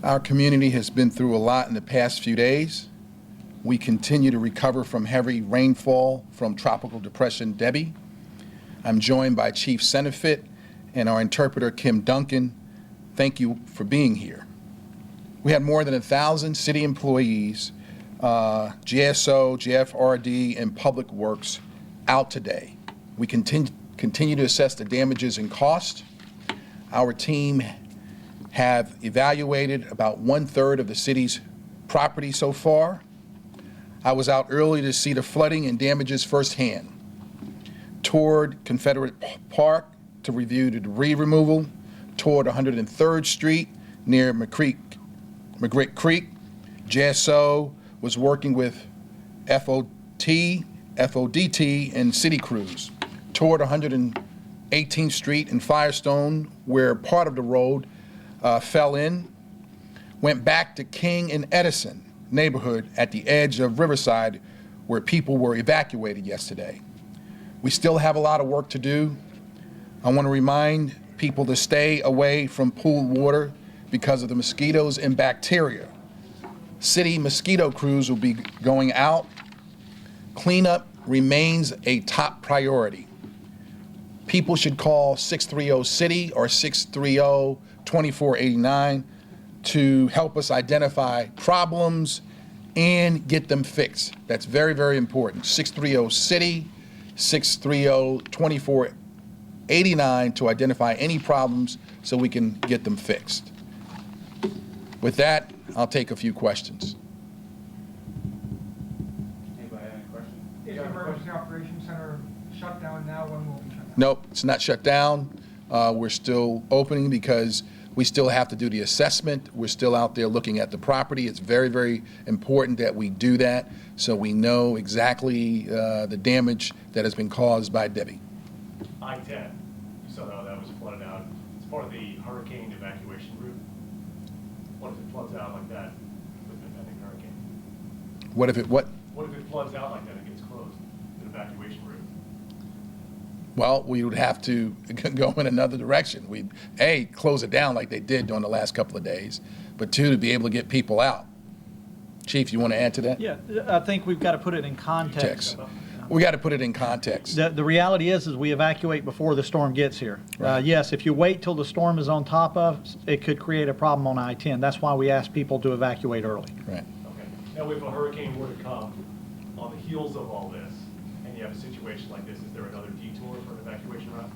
Our community has been through a lot in the past few days. We continue to recover from heavy rainfall from Tropical Depression Debby. I'm joined by Chief Senterfitt and our interpreter, Kim Duncan. Thank you for being here. We had more than 1,000 city employees, JSO, JFRD, and Public Works out today. We continue to assess the damages and cost. Our team have evaluated about 1/3 of the city's property so far. I was out early to see the flooding and damages firsthand. Toured Confederate Park to review the debris removal, toured 103rd Street near McGrick Creek. JSO was working with FODT, and city crews. Toured 118th Street in Firestone, where part of the road fell in. Went back to King and Edison neighborhood at the edge of Riverside, where people were evacuated yesterday. We still have a lot of work to do. I want to remind people to stay away from pooled water because of the mosquitoes and bacteria. City mosquito crews will be going out. Cleanup remains a top priority. People should call 630-CITY or 630-2489 to help us identify problems and get them fixed. That's very, very important. 630-CITY, 630-2489 to identify any problems so we can get them fixed. With that, I'll take a few questions. Anybody have any questions? Is the Emergency Operations Center shut down now? When will it be shut down? Nope, it's not shut down. We're still opening because we still have to do the assessment. We're still out there looking at the property. It's very, very important that we do that so we know exactly the damage that has been caused by Debby. I-10, you saw how that was flooded out. It's part of the hurricane evacuation route. What if it floods out like that with an impending hurricane? What if it floods out like that and gets closed, an evacuation route? Well, we would have to go in another direction. We'd, A, close it down like they did during the last couple of days, but two, to be able to get people out. Chief, you want to add to that? Yeah, I think we've got to put it in context. We got to put it in context. The reality is we evacuate before the storm gets here. Right. Yes, if you wait till the storm is on top of, it could create a problem on I-10. That's why we ask people to evacuate early. Right. Okay. Now, if a hurricane were to come on the heels of all this, and you have a situation like this, is there another detour for an evacuation route?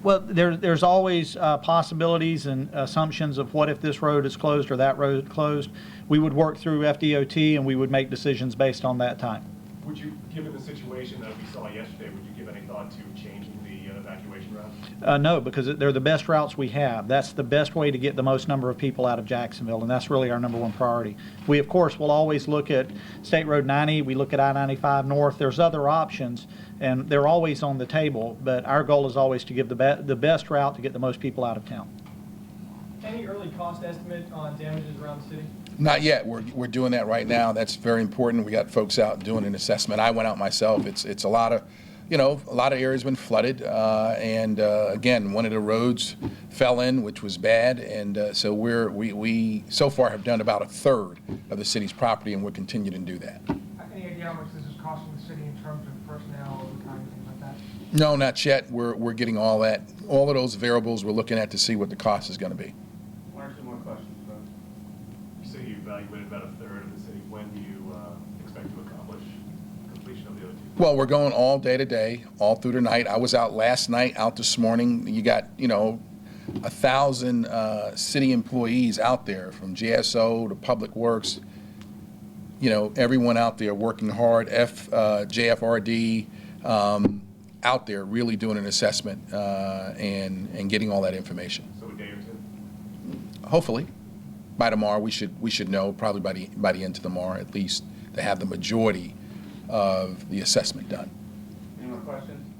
Well, there's always possibilities and assumptions of what if this road is closed or that road is closed. We would work through FDOT and we would make decisions based on that time. Would you, given the situation that we saw yesterday, would you give any thought to changing the evacuation route? No, because they're the best routes we have. That's the best way to get the most number of people out of Jacksonville, and that's really our #1 priority. We, of course, will always look at State Road 90. We look at I-95 North. There's other options, and they're always on the table, but our goal is always to give the best route to get the most people out of town. Any early cost estimate on damages around the city? Not yet. We're doing that right now. That's very important. We got folks out doing an assessment. I went out myself. It's a lot of, a lot of areas been flooded, and again, one of the roads fell in, which was bad, and so we so far have done about 1/3 of the city's property, and we're continuing to do that. Any idea how much this is costing the city in terms of personnel, overtime, things like that? No, not yet. We're getting all of those variables. We're looking at to see what the cost is going to be. One or two more questions, folks. You say you evaluated about 1/3 of the city. When do you expect to accomplish completion of the other 2? Well, we're going all day today, all through the night. I was out last night, out this morning. You got, 1,000 city employees out there, from JSO to Public Works. Everyone out there working hard. JFRD out there really doing an assessment and getting all that information. So a day or 2? Hopefully, by tomorrow we should know, probably by the end of tomorrow at least, to have the majority of the assessment done. Any more questions?